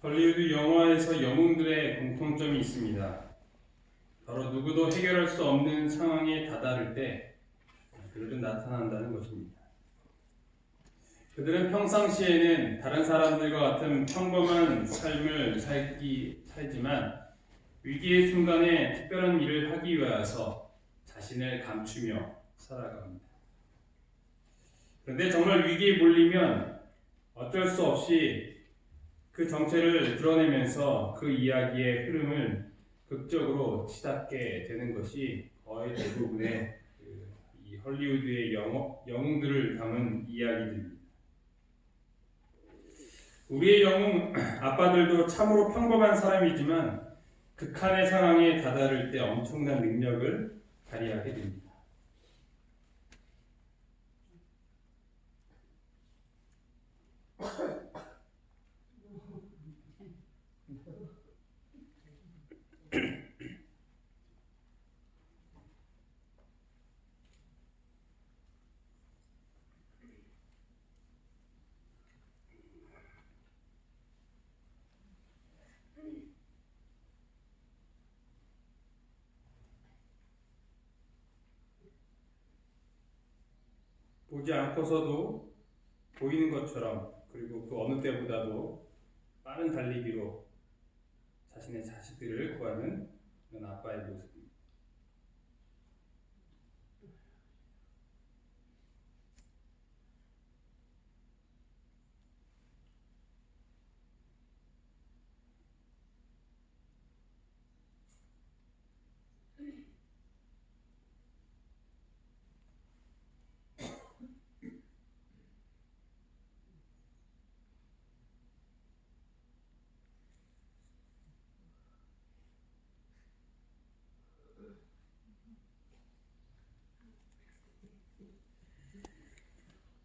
헐리우드 영화에서 영웅들의 공통점이 있습니다. 바로 누구도 해결할 수 없는 상황에 다다를 때 그들은 나타난다는 것입니다. 그들은 평상시에는 다른 사람들과 같은 평범한 삶을 살지만 위기의 순간에 특별한 일을 하기 위해서 자신을 감추며 살아갑니다. 그런데 정말 위기에 몰리면 어쩔 수 없이 그 정체를 드러내면서 그 이야기의 흐름을 극적으로 치닫게 되는 것이 거의 대부분의 이 헐리우드의 영웅들을 담은 이야기들입니다. 우리의 영웅 아빠들도 참으로 평범한 사람이지만 극한의 상황에 다다를 때 엄청난 능력을 발휘하게 됩니다. 보지 않고서도 보이는 것처럼 그리고 그 어느 때보다도 빠른 달리기로 자신의 자식들을 구하는 그런 아빠의 모습입니다.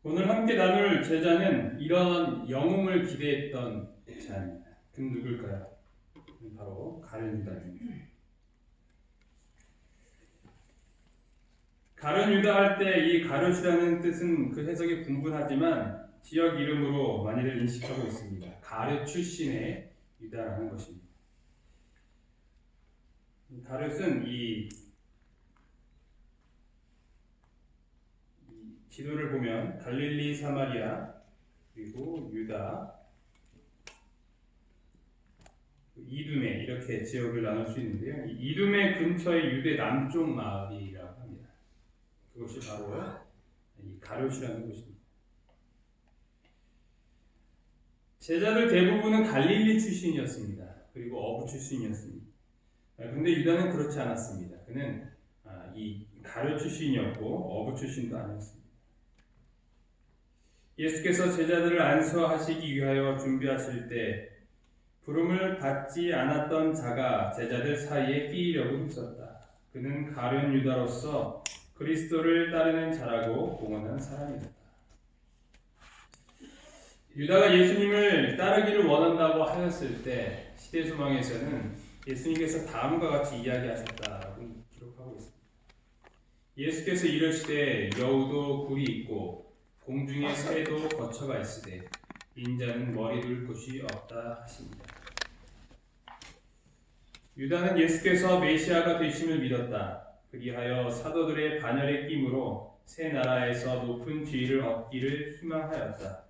오늘 함께 나눌 제자는 이런 영웅을 기대했던 자입니다. 그는 누굴까요? 바로 가룟 유다입니다. 가룟 유다 할 때 이 가룟이라는 뜻은 그 해석이 분분하지만 지역 이름으로 많이들 인식하고 있습니다. 가룟 출신의 유다라는 것입니다. 가룟은 이 지도를 보면 갈릴리, 사마리아, 그리고 유다, 이두메 이렇게 지역을 나눌 수 있는데요. 이 이두메 근처의 유대 남쪽 마을이라고 합니다. 그것이 바로 이 가룟이라는 곳입니다. 제자들 대부분은 갈릴리 출신이었습니다. 그리고 어부 출신이었습니다. 그런데 유다는 그렇지 않았습니다. 그는 이 가룟 출신이었고 어부 출신도 아니었습니다. 예수께서 제자들을 안수하시기 위하여 준비하실 때 부름을 받지 않았던 자가 제자들 사이에 끼이려고 힘썼다. 그는 가룟 유다로서 그리스도를 따르는 자라고 공언한 사람이었다. 유다가 예수님을 따르기를 원한다고 하였을 때 시대소망에서는 예수님께서 다음과 같이 이야기하셨다라고 기록하고 있습니다. 예수께서 이르시되 여우도 굴이 있고 공중의 새도 거처가 있으되 인자는 머리 둘 곳이 없다 하십니다. 유다는 예수께서 메시아가 되심을 믿었다. 그리하여 사도들의 반열에 끼므로 새 나라에서 높은 지위를 얻기를 희망하였다.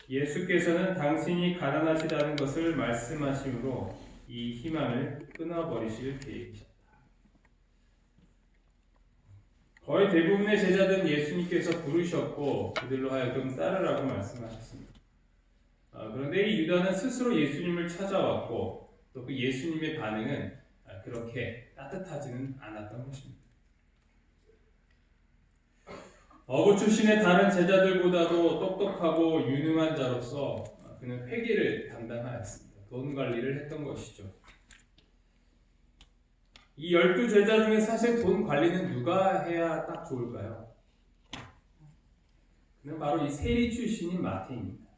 예수께서는 당신이 가난하시다는 것을 말씀하심으로 이 희망을 끊어버리실 계획이셨다. 거의 대부분의 제자들은 예수님께서 부르셨고 그들로 하여금 따르라고 말씀하셨습니다. 그런데 이 유다는 스스로 예수님을 찾아왔고 또 그 예수님의 반응은 그렇게 따뜻하지는 않았던 것입니다. 어부 출신의 다른 제자들보다도 똑똑하고 유능한 자로서 그는 회계를 담당하였습니다. 돈 관리를 했던 것이죠. 이 12제자 중에 사실 돈 관리는 누가 해야 딱 좋을까요? 그는 바로 이 세리 출신인 마태입니다.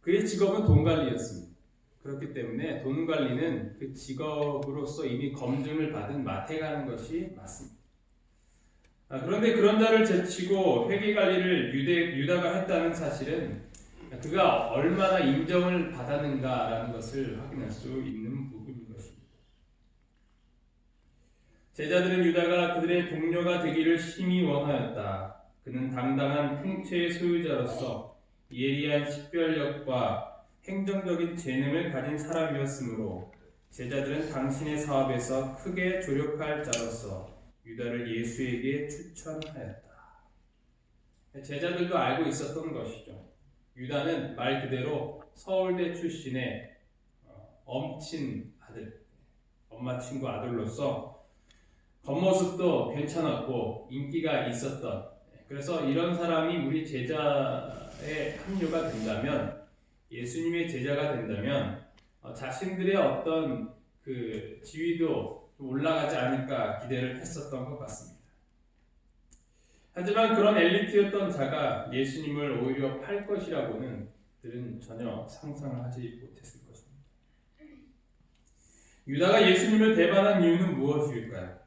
그의 직업은 돈 관리였습니다. 그렇기 때문에 돈 관리는 그 직업으로서 이미 검증을 받은 마태가 하는 것이 맞습니다. 그런데 그런 자를 제치고 회계 관리를 유다가 했다는 사실은 그가 얼마나 인정을 받았는가라는 것을 확인할 수 있는 부분인 것입니다. 제자들은 유다가 그들의 동료가 되기를 심히 원하였다. 그는 당당한 풍채의 소유자로서 예리한 식별력과 행정적인 재능을 가진 사람이었으므로 제자들은 당신의 사업에서 크게 조력할 자로서 유다를 예수에게 추천하였다. 제자들도 알고 있었던 것이죠. 유다는 말 그대로 서울대 출신의 엄친 아들, 엄마 친구 아들로서 겉모습도 괜찮았고 인기가 있었던, 그래서 이런 사람이 우리 제자의 합류가 된다면, 예수님의 제자가 된다면 자신들의 어떤 그 지위도 좀 올라가지 않을까 기대를 했었던 것 같습니다. 하지만 그런 엘리트였던 자가 예수님을 오히려 팔 것이라고는 그들은 전혀 상상을 하지 못했을 것입니다. 유다가 예수님을 배반한 이유는 무엇일까요?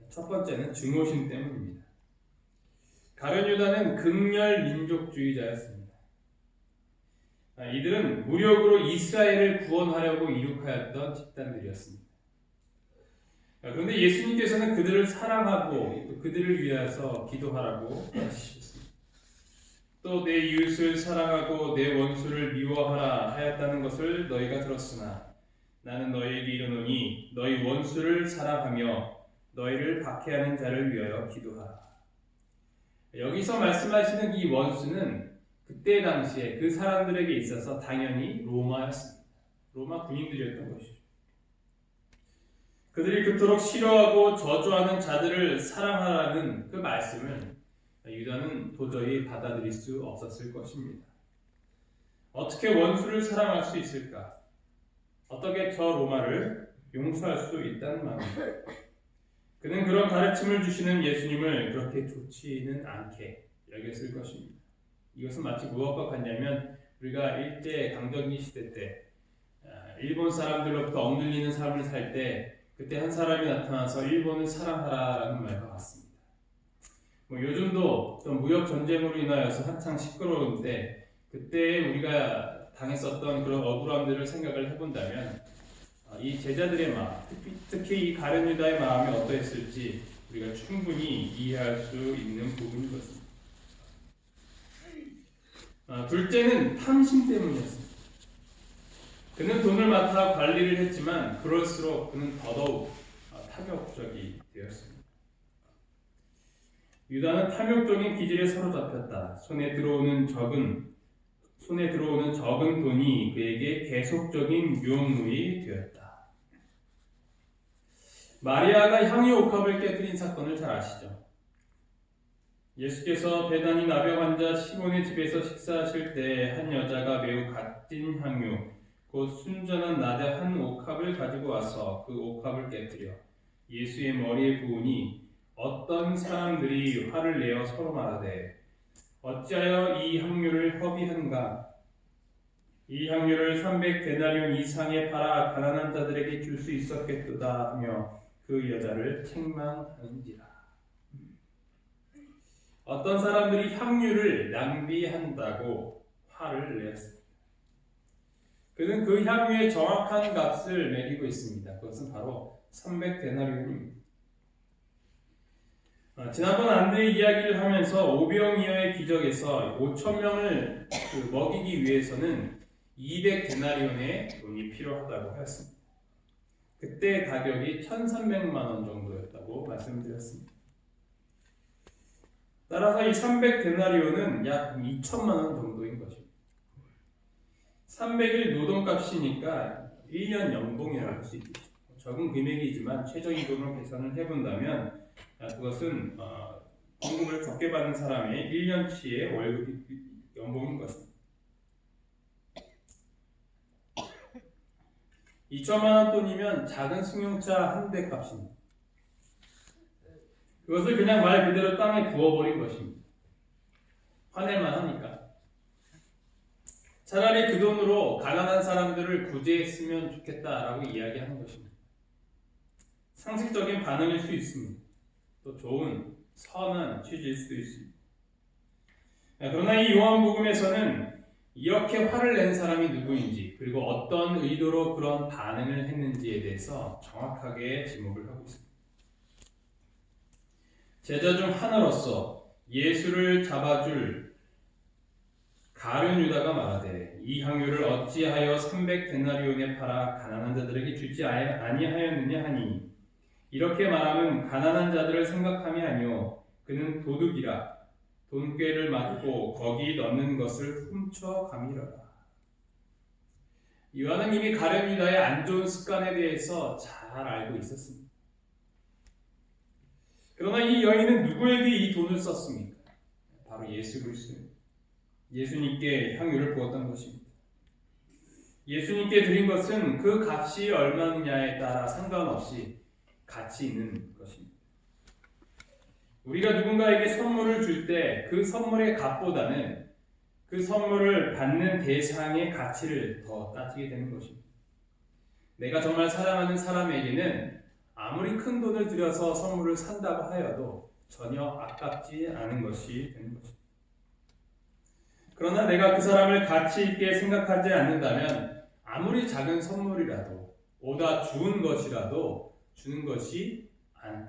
첫 번째는 증오심 때문입니다. 가룟 유다는 극렬 민족주의자였습니다. 이들은 무력으로 이스라엘을 구원하려고 이룩하였던 집단들이었습니다. 그런데 예수님께서는 그들을 사랑하고 또 그들을 위해서 기도하라고 하셨습니다. 또 내 이웃을 사랑하고 내 원수를 미워하라 하였다는 것을 너희가 들었으나 나는 너희에게 이르노니 너희 원수를 사랑하며 너희를 박해하는 자를 위하여 기도하라. 여기서 말씀하시는 이 원수는 그때 당시에 그 사람들에게 있어서 당연히 로마였습니다. 로마 군인들이었던 것이죠. 그들이 그토록 싫어하고 저주하는 자들을 사랑하라는 그 말씀을 유다는 도저히 받아들일 수 없었을 것입니다. 어떻게 원수를 사랑할 수 있을까? 어떻게 저 로마를 용서할 수 있다는 말입니다. 그는 그런 가르침을 주시는 예수님을 그렇게 좋지는 않게 여겼을 것입니다. 이것은 마치 무엇과 같냐면 우리가 일제 강점기 시대 때 일본 사람들로부터 억눌리는 삶을 살 때 그때 한 사람이 나타나서 일본을 사랑하라라는 말과 같습니다. 요즘도 또 무역 전쟁으로 인하여서 한창 시끄러운데 그때 우리가 당했었던 그런 억울함들을 생각을 해본다면 이 제자들의 마음, 특히 이 가룟 유다의 마음이 어떠했을지 우리가 충분히 이해할 수 있는 부분인 것입니다. 둘째는 탐심 때문이었습니다. 그는 돈을 맡아 관리를 했지만 그럴수록 그는 더더욱 탐욕적이 되었습니다. 유다는 탐욕적인 기질에 사로잡혔다. 손에 들어오는 적은 돈이 그에게 계속적인 유혹물이 되었다. 마리아가 향유 옥합을 깨뜨린 사건을 잘 아시죠? 예수께서 베다니 나병 환자 시몬의 집에서 식사하실 때 한 여자가 매우 값진 향유, 곧 순전한 나대 한 옥합을 가지고 와서 그 옥합을 깨뜨려 예수의 머리에 부으니 어떤 사람들이 화를 내어 서로 말하되 어찌하여 이 향유를 허비하는가? 이 향유를 300데나리온 이상에 팔아 가난한 자들에게 줄 수 있었겠도다 하며 그 여자를 책망하는지라. 어떤 사람들이 향유를 낭비한다고 화를 내었습니다. 그는 그 향유의 정확한 값을 매기고 있습니다. 그것은 바로 300데나리온입니다. 지난번 안드의 이야기를 하면서 오병이어의 기적에서 5,000명을 먹이기 위해서는 200데나리온의 돈이 필요하다고 하였습니다. 그때 가격이 1,300만 원 정도였다고 말씀드렸습니다. 따라서 이 300데나리온은 약 2천만 원 정도인 것입니다. 300일 노동값이니까 1년 연봉이라고 할 수 있죠. 적은 금액이지만 최저임 금으로 계산을 해본다면 그것은 공급을 적게 받는 사람의 1년치의 월급 연봉인 것입니다. 2천만 원 돈이면 작은 승용차 한 대 값입니다. 그것을 그냥 말 그대로 땅에 부어버린 것입니다. 화낼만 하니까. 차라리 그 돈으로 가난한 사람들을 구제했으면 좋겠다라고 이야기하는 것입니다. 상식적인 반응일 수 있습니다. 또 좋은 선한 취지일 수도 있습니다. 그러나 이 요한복음에서는 이렇게 화를 낸 사람이 누구인지 그리고 어떤 의도로 그런 반응을 했는지에 대해서 정확하게 지목을 하고 있습니다. 제자 중 하나로서 예수를 잡아줄 가룟 유다가 말하되 이 향유를 어찌하여 300데나리온에 팔아 가난한 자들에게 주지 아니하였느냐 하니 이렇게 말하면 가난한 자들을 생각함이 아니요 그는 도둑이라 돈꾀를 맞고 거기 넣는 것을 훔쳐가미러라. 요한은 이미 가룟 유다의 안 좋은 습관에 대해서 잘 알고 있었습니다. 그러나 이 여인은 누구에게 이 돈을 썼습니까? 바로 예수 그리스도, 예수님께 향유를 부었던 것입니다. 예수님께 드린 것은 그 값이 얼마느냐에 따라 상관없이 가치 있는 것입니다. 우리가 누군가에게 선물을 줄 때 그 선물의 값보다는 그 선물을 받는 대상의 가치를 더 따지게 되는 것입니다. 내가 정말 사랑하는 사람에게는 아무리 큰 돈을 들여서 선물을 산다고 하여도 전혀 아깝지 않은 것이 되는 것입니다. 그러나 내가 그 사람을 가치 있게 생각하지 않는다면 아무리 작은 선물이라도 오다 주는 것이라도 주는 것이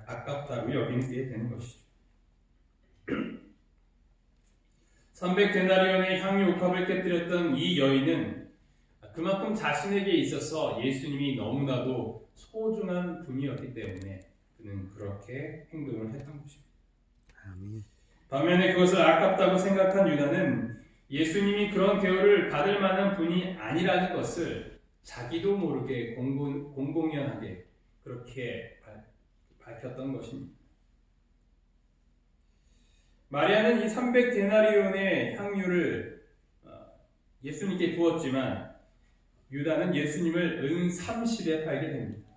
아깝다고 여기게 되는 것이죠. 300데나리온의 향유 옥합을 깨뜨렸던 이 여인은 그만큼 자신에게 있어서 예수님이 너무나도 소중한 분이었기 때문에 그는 그렇게 행동을 했던 것입니다. 반면에 그것을 아깝다고 생각한 유다는 예수님이 그런 대우를 받을 만한 분이 아니라는 것을 자기도 모르게 공공연하게 그렇게 밝혔던 것입니다. 마리아는 이 300데나리온의 향유를 예수님께 부었지만 유다는 예수님을 은 30에 팔게 됩니다.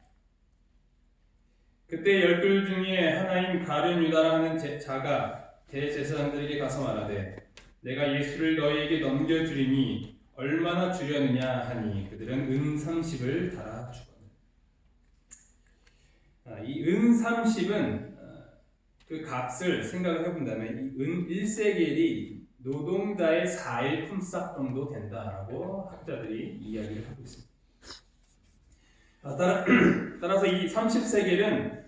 그때 12 중에 하나인 가룟 유다라 하는 자가 대제사장들에게 가서 말하되 내가 예수를 너희에게 넘겨주리니 얼마나 주려느냐 하니 그들은 은 30을 달아 주거든. 이 은 30은 그 값을 생각을 해본다면 이 은 1세겔이 노동자의 4일 품삯 정도 된다라고 학자들이 이야기를 하고 있습니다. 따라서 이 30세겔은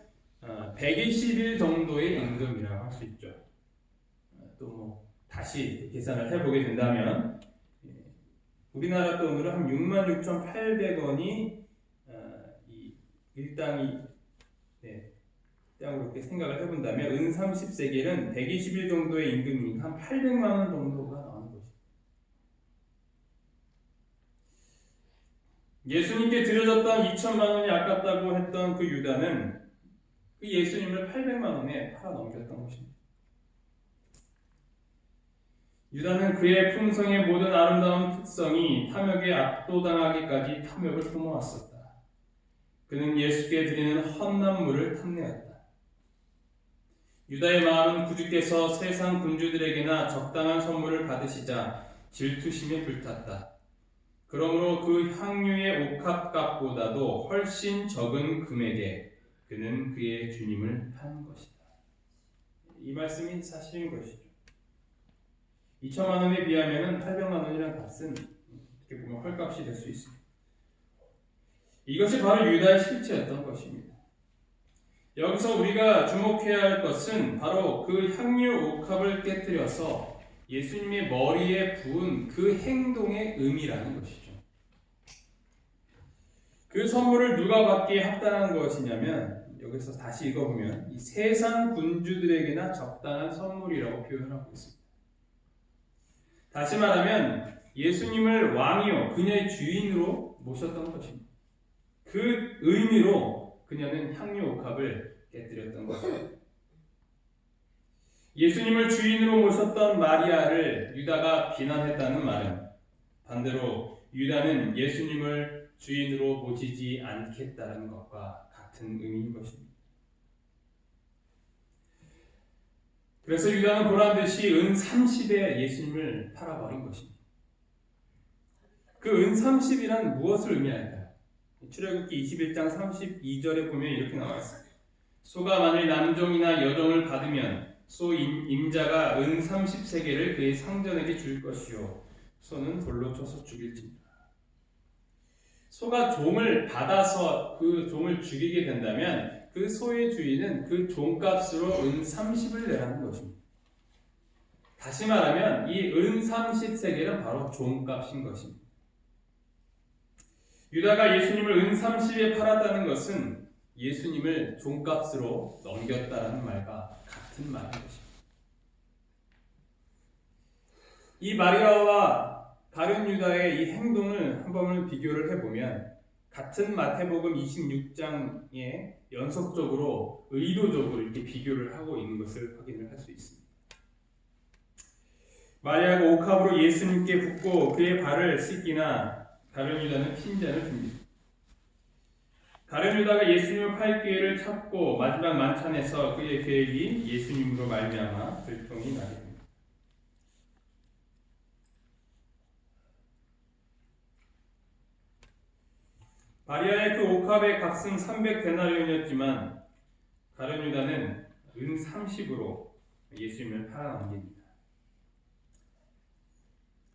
120일 정도의 임금이라고 할 수 있죠. 또 뭐 다시 계산을 해보게 된다면 우리나라 돈으로 한 66,800원이 이 일당이 땅으로 이렇게 생각을 해본다면 은 30세겔은 120일 정도의 임금이니까 한 800만 원 정도가 나오는 거죠. 예수님께 드려졌던 2천만 원이 아깝다고 했던 그 유다는 그 예수님을 800만 원에 팔아 넘겼던 것입니다. 유다는 그의 품성의 모든 아름다운 특성이 탐욕에 압도당하기까지 탐욕을 품어왔었다. 그는 예수께 드리는 헛난물을 탐내었다. 유다의 마음은 구주께서 세상 군주들에게나 적당한 선물을 받으시자 질투심에 불탔다. 그러므로 그 향유의 옥합값보다도 훨씬 적은 금액에 그는 그의 주님을 판 것이다. 이 말씀이 사실인 것이죠. 2천만 원에 비하면 800만 원이라는 값은 어떻게 보면 헐값이 될 수 있습니다. 이것이 바로 유다의 실체였던 것입니다. 여기서 우리가 주목해야 할 것은 바로 그 향유 옥합을 깨뜨려서 예수님의 머리에 부은 그 행동의 의미라는 것이죠. 그 선물을 누가 받기에 합당한 것이냐면 여기서 다시 읽어보면 이 세상 군주들에게나 적당한 선물이라고 표현하고 있습니다. 다시 말하면 예수님을 왕이요 그녀의 주인으로 모셨던 것입니다. 그 의미로 그녀는 향유 옥합을 깨뜨렸던 것입니다. 예수님을 주인으로 모셨던 마리아를 유다가 비난했다는 말은 반대로 유다는 예수님을 주인으로 모시지 않겠다는 것과 같은 의미인 것입니다. 그래서 유다는 보란듯이 은 30에 예수님을 팔아버린 것입니다. 그 은 30이란 무엇을 의미할까요? 출애굽기 21장 32절에 보면 이렇게 나와 있습니다. 소가 만일 남종이나 여종을 받으면 소 임자가 은 30세겔을 그의 상전에게 줄 것이요 소는 돌로 쳐서 죽일지니라. 소가 종을 받아서 그 종을 죽이게 된다면 그 소의 주인은 그 종값으로 은 30을 내라는 것입니다. 다시 말하면 이 은 30세겔은 바로 종값인 것입니다. 유다가 예수님을 은 30에 팔았다는 것은 예수님을 종값으로 넘겼다는 말과 같은 말인 것입니다. 이 마리아와 다른 유다의 이 행동을 한번 비교를 해보면 같은 마태복음 26장에 연속적으로 의도적으로 이렇게 비교를 하고 있는 것을 확인을 할 수 있습니다. 마리아가 옥합으로 예수님께 붓고 그의 발을 씻기나 다른 유다는 핀잔을 줍니다. 다른 유다가 예수님을 팔 기회를 찾고 마지막 만찬에서 그의 계획이 예수님으로 말미암아 들통이 나게 됩니다. 마리아의 그 옥합의 값은 300데나리온이었지만 다른 유다는 은 30으로 예수님을 팔아넘깁니다.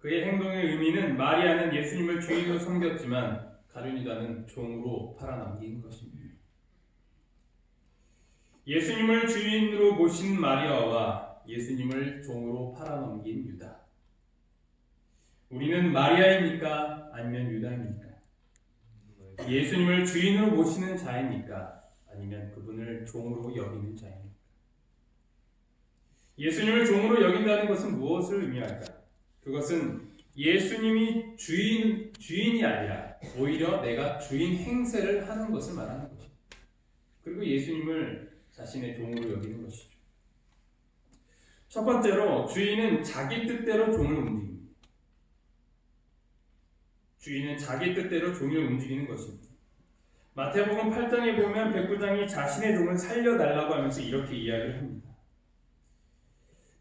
그의 행동의 의미는 마리아는 예수님을 주인으로 섬겼지만 다른 유다는 종으로 팔아넘긴 것입니다. 예수님을 주인으로 모신 마리아와 예수님을 종으로 팔아넘긴 유다. 우리는 마리아입니까? 아니면 유다입니까? 예수님을 주인으로 모시는 자입니까? 아니면 그분을 종으로 여기는 자입니까? 예수님을 종으로 여긴다는 것은 무엇을 의미할까? 그것은 예수님이 주인이 아니라 오히려 내가 주인 행세를 하는 것을 말하는 것입니다. 그리고 예수님을 자신의 종으로 여기는 것이죠. 첫 번째로 주인은 자기 뜻대로 종을 움직입니다. 주인은 자기 뜻대로 종을 움직이는 것입니다. 마태복음 8장에 보면 백부장이 자신의 종을 살려달라고 하면서 이렇게 이야기를 합니다.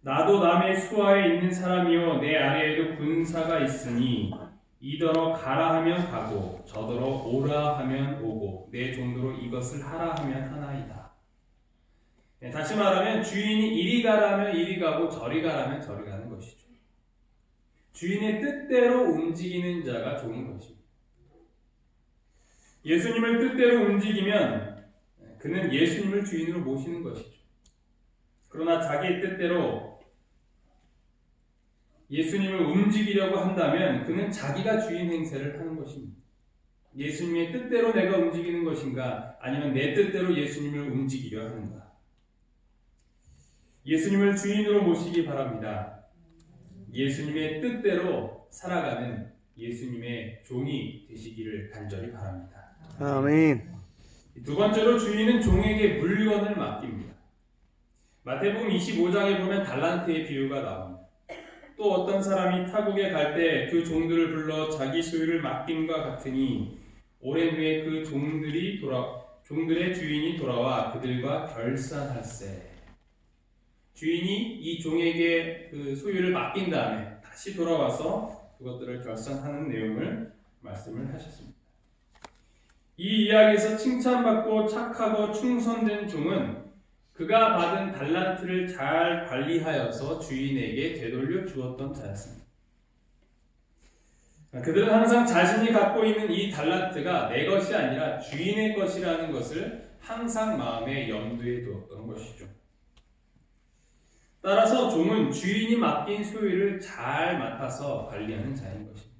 나도 남의 수하에 있는 사람이요 내 아래에도 군사가 있으니 이더러 가라 하면 가고 저더러 오라 하면 오고 내 종도로 이것을 하라 하면 하나이다. 다시 말하면 주인이 이리 가라면 이리 가고 저리 가라면 저리 가는 것이죠. 주인의 뜻대로 움직이는 자가 종인 것입니다. 예수님을 뜻대로 움직이면 그는 예수님을 주인으로 모시는 것이죠. 그러나 자기의 뜻대로 예수님을 움직이려고 한다면 그는 자기가 주인 행세를 하는 것입니다. 예수님의 뜻대로 내가 움직이는 것인가 아니면 내 뜻대로 예수님을 움직이려 하는가. 예수님을 주인으로 모시기 바랍니다. 예수님의 뜻대로 살아가는 예수님의 종이 되시기를 간절히 바랍니다. 아멘. 두 번째로 주인은 종에게 물건을 맡깁니다. 마태복음 25장에 보면 달란트의 비유가 나옵니다. 또 어떤 사람이 타국에 갈 때 그 종들을 불러 자기 소유를 맡김과 같으니 오랜 후에 그 종들의 주인이 돌아와 그들과 결산할세. 주인이 이 종에게 그 소유를 맡긴 다음에 다시 돌아와서 그것들을 결산하는 내용을 말씀을 하셨습니다. 이 이야기에서 칭찬받고 착하고 충성된 종은 그가 받은 달란트를 잘 관리하여서 주인에게 되돌려 주었던 자였습니다. 그들은 항상 자신이 갖고 있는 이 달란트가 내 것이 아니라 주인의 것이라는 것을 항상 마음에 염두에 두었던 것이죠. 따라서 종은 주인이 맡긴 소유를 잘 맡아서 관리하는 자인 것입니다.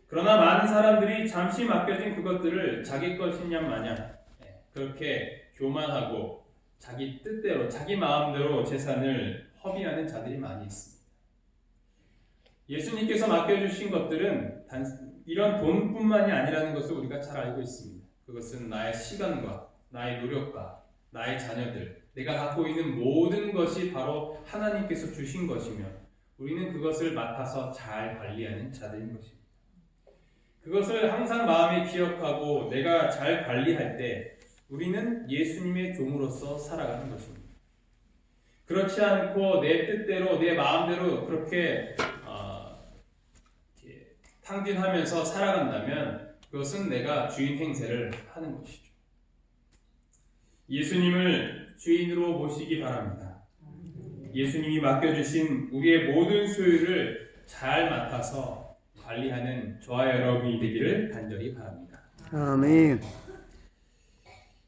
그러나 많은 사람들이 잠시 맡겨진 그것들을 자기 것이냐 마냥 그렇게 교만하고 자기 뜻대로 자기 마음대로 재산을 허비하는 자들이 많이 있습니다. 예수님께서 맡겨주신 것들은 이런 돈뿐만이 아니라는 것을 우리가 잘 알고 있습니다. 그것은 나의 시간과 나의 노력과 나의 자녀들, 내가 갖고 있는 모든 것이 바로 하나님께서 주신 것이며 우리는 그것을 맡아서 잘 관리하는 자들인 것입니다. 그것을 항상 마음에 기억하고 내가 잘 관리할 때 우리는 예수님의 종으로서 살아가는 것입니다. 그렇지 않고 내 뜻대로 내 마음대로 그렇게 탕진하면서 살아간다면 그것은 내가 주인 행세를 하는 것이죠. 예수님을 주인으로 모시기 바랍니다. 예수님이 맡겨주신 우리의 모든 소유를 잘 맡아서 관리하는 저와 여러분이 되기를 간절히 바랍니다. 아멘.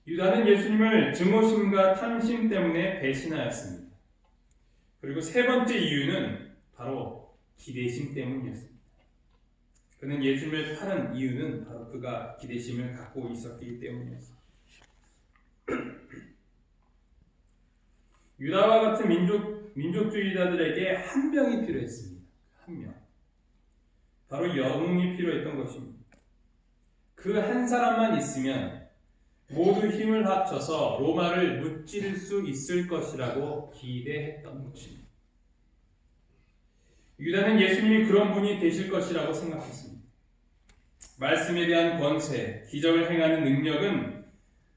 유다는 예수님을 증오심과 탐심 때문에 배신하였습니다. 그리고 세 번째 이유는 바로 기대심 때문이었습니다. 그는 예수님을 파는 이유는 바로 그가 기대심을 갖고 있었기 때문이었습니다. 유다와 같은 민족주의자들에게 한 명이 필요했습니다. 한 명. 바로 영웅이 필요했던 것입니다. 그 한 사람만 있으면 모두 힘을 합쳐서 로마를 무찌를 수 있을 것이라고 기대했던 것입니다. 유다는 예수님이 그런 분이 되실 것이라고 생각했습니다. 말씀에 대한 권세, 기적을 행하는 능력은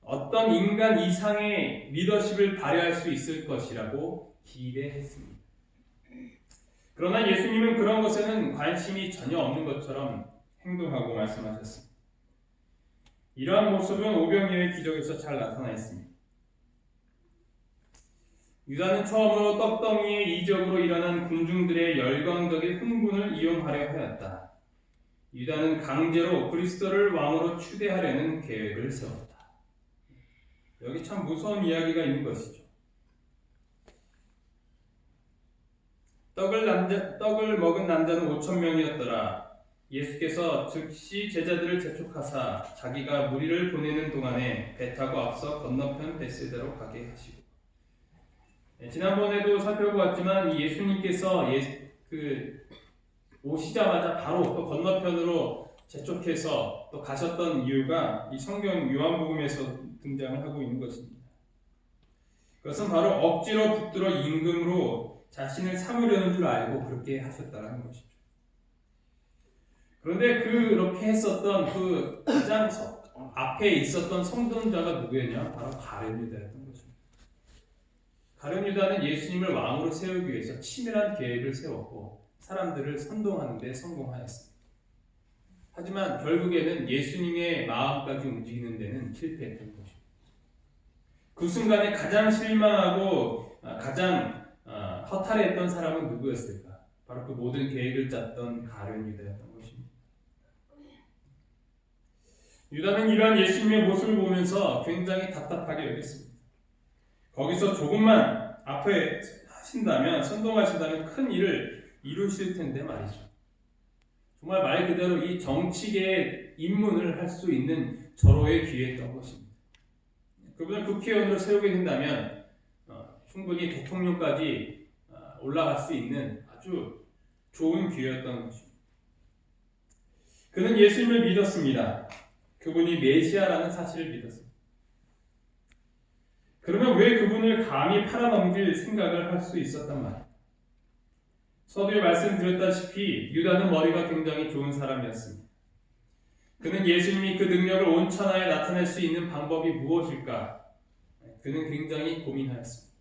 어떤 인간 이상의 리더십을 발휘할 수 있을 것이라고 기대했습니다. 그러나 예수님은 그런 것에는 관심이 전혀 없는 것처럼 행동하고 말씀하셨습니다. 이러한 모습은 오병이어의 기적에서 잘 나타나 있습니다. 유다는 처음으로 떡덩이의 이적으로 일어난 군중들의 열광적인 흥분을 이용하려 하였다. 유다는 강제로 그리스도를 왕으로 추대하려는 계획을 세웠다. 여기 참 무서운 이야기가 있는 것이죠. 떡을 먹은 남자는 5,000명이었더라. 예수께서 즉시 제자들을 재촉하사 자기가 무리를 보내는 동안에 배 타고 앞서 건너편 벳세다로 가게 하시고. 지난번에도 살펴보았지만 이 예수님께서 오시자마자 바로 또 건너편으로 재촉해서 또 가셨던 이유가 이 성경 요한복음에서 등장을 하고 있는 것입니다. 그것은 바로 억지로 붙들어 임금으로 자신을 삼으려는 줄 알고 그렇게 하셨다는 것이죠. 그런데 그렇게 했었던 그 가장 앞에 있었던 성전자가 누구였냐? 바로 가룟 유다였던 것입니다. 가룟 유다는 예수님을 왕으로 세우기 위해서 치밀한 계획을 세웠고 사람들을 선동하는 데 성공하였습니다. 하지만 결국에는 예수님의 마음까지 움직이는 데는 실패했던 것입니다. 그 순간에 가장 실망하고 가장 허탈했던 사람은 누구였을까? 바로 그 모든 계획을 짰던 가룟 유다였던 것입니다. 유다는 이러한 예수님의 모습을 보면서 굉장히 답답하게 여겼습니다. 거기서 조금만 앞에 선동하신다면 큰 일을 이루실 텐데 말이죠. 정말 말 그대로 이 정치계의 입문을 할 수 있는 절호의 기회였던 것입니다. 그분을 국회의원으로 세우게 된다면 충분히 대통령까지 올라갈 수 있는 아주 좋은 기회였던 것입니다. 그는 예수님을 믿었습니다. 그분이 메시아라는 사실을 믿었습니다. 그러면 왜 그분을 감히 팔아넘길 생각을 할 수 있었단 말이에요? 서두에 말씀드렸다시피 유다는 머리가 굉장히 좋은 사람이었습니다. 그는 예수님이 그 능력을 온 천하에 나타낼 수 있는 방법이 무엇일까? 그는 굉장히 고민하였습니다.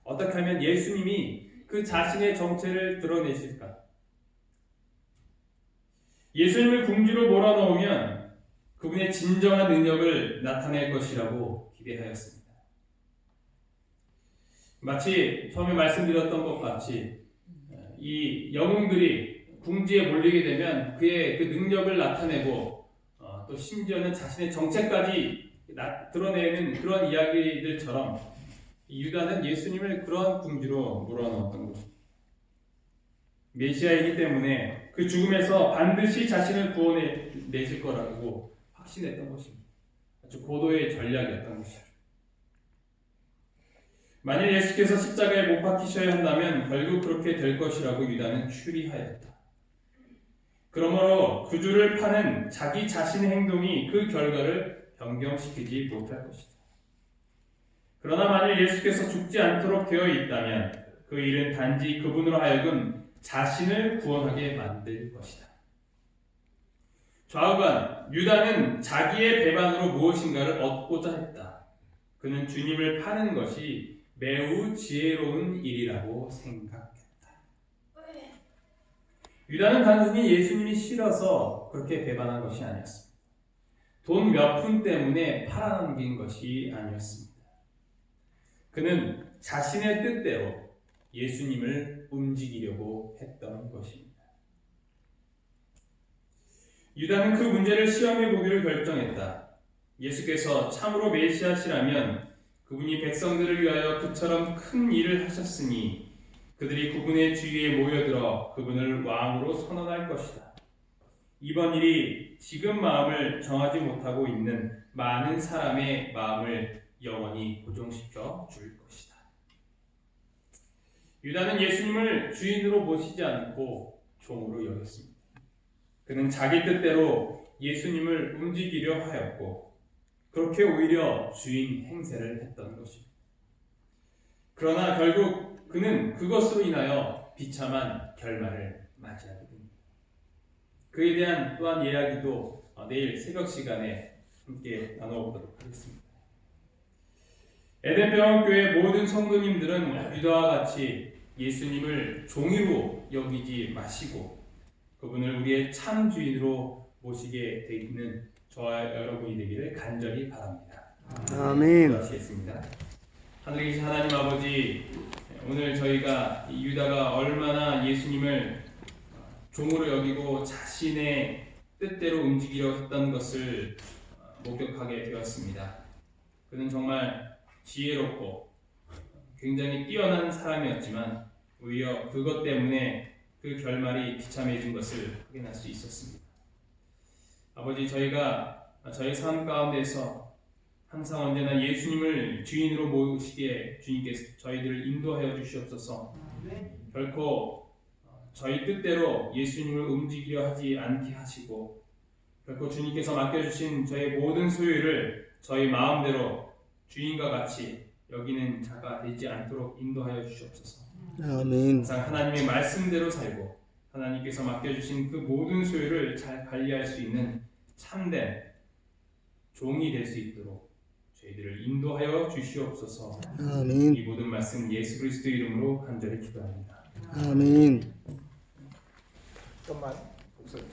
어떻게 하면 예수님이 그 자신의 정체를 드러내실까? 예수님을 궁지로 몰아넣으면 그분의 진정한 능력을 나타낼 것이라고 기대하였습니다. 마치 처음에 말씀드렸던 것 같이 이 영웅들이 궁지에 몰리게 되면 그의 그 능력을 나타내고 또 심지어는 자신의 정체까지 드러내는 그런 이야기들처럼 유다는 예수님을 그런 궁지로 몰아넣었던 것입니다. 메시아이기 때문에 그 죽음에서 반드시 자신을 구원해내실 거라고 확신했던 것입니다. 아주 고도의 전략이었던 것이죠. 만일 예수께서 십자가에 못 박히셔야 한다면 결국 그렇게 될 것이라고 유다는 추리하였다. 그러므로 구주를 파는 자기 자신의 행동이 그 결과를 변경시키지 못할 것이다. 그러나 만일 예수께서 죽지 않도록 되어 있다면 그 일은 단지 그분으로 하여금 자신을 구원하게 만들 것이다. 좌우간 유다는 자기의 배반으로 무엇인가를 얻고자 했다. 그는 주님을 파는 것이 매우 지혜로운 일이라고 생각했다. 유다는 단순히 예수님이 싫어서 그렇게 배반한 것이 아니었습니다. 돈 몇 푼 때문에 팔아넘긴 것이 아니었습니다. 그는 자신의 뜻대로 예수님을 움직이려고 했던 것입니다. 유다는 그 문제를 시험해 보기로 결정했다. 예수께서 참으로 메시아시라면 그분이 백성들을 위하여 그처럼 큰 일을 하셨으니 그들이 그분의 주위에 모여들어 그분을 왕으로 선언할 것이다. 이번 일이 지금 마음을 정하지 못하고 있는 많은 사람의 마음을 영원히 고정시켜 줄 것이다. 유다는 예수님을 주인으로 모시지 않고 종으로 여겼습니다. 그는 자기 뜻대로 예수님을 움직이려 하였고 그렇게 오히려 주인 행세를 했던 것입니다. 그러나 결국 그는 그것으로 인하여 비참한 결말을 맞이하게 됩니다. 그에 대한 또한 이야기도 내일 새벽 시간에 함께 나눠보도록 하겠습니다. 에덴병원교회 모든 성도님들은 유다와 같이 예수님을 종이로 여기지 마시고 그분을 우리의 참 주인으로 모시게 돼 있는 저와 여러분이 되기를 간절히 바랍니다. 아멘. 기도하시겠습니다. 하늘에 계신 하나님 아버지, 오늘 저희가 이 유다가 얼마나 예수님을 종으로 여기고 자신의 뜻대로 움직이려 했던 것을 목격하게 되었습니다. 그는 정말 지혜롭고 굉장히 뛰어난 사람이었지만 오히려 그것 때문에 그 결말이 비참해진 것을 확인할 수 있었습니다. 아버지, 저희가 저희 삶 가운데서 항상 언제나 예수님을 주인으로 모시기에 주님께서 저희들을 인도하여 주시옵소서. 결코 저희 뜻대로 예수님을 움직이려 하지 않게 하시고 결코 주님께서 맡겨주신 저희 모든 소유를 저희 마음대로 주인과 같이 여기는 자가 되지 않도록 인도하여 주시옵소서. 아멘. 항상 하나님의 말씀대로 살고 하나님께서 맡겨주신 그 모든 소유를 잘 관리할 수 있는 참된 종이 될 수 있도록 저희들을 인도하여 주시옵소서. 아멘. 이 모든 말씀 예수 그리스도 이름으로 간절히 기도합니다. 아멘. 잠깐만 목소리 좀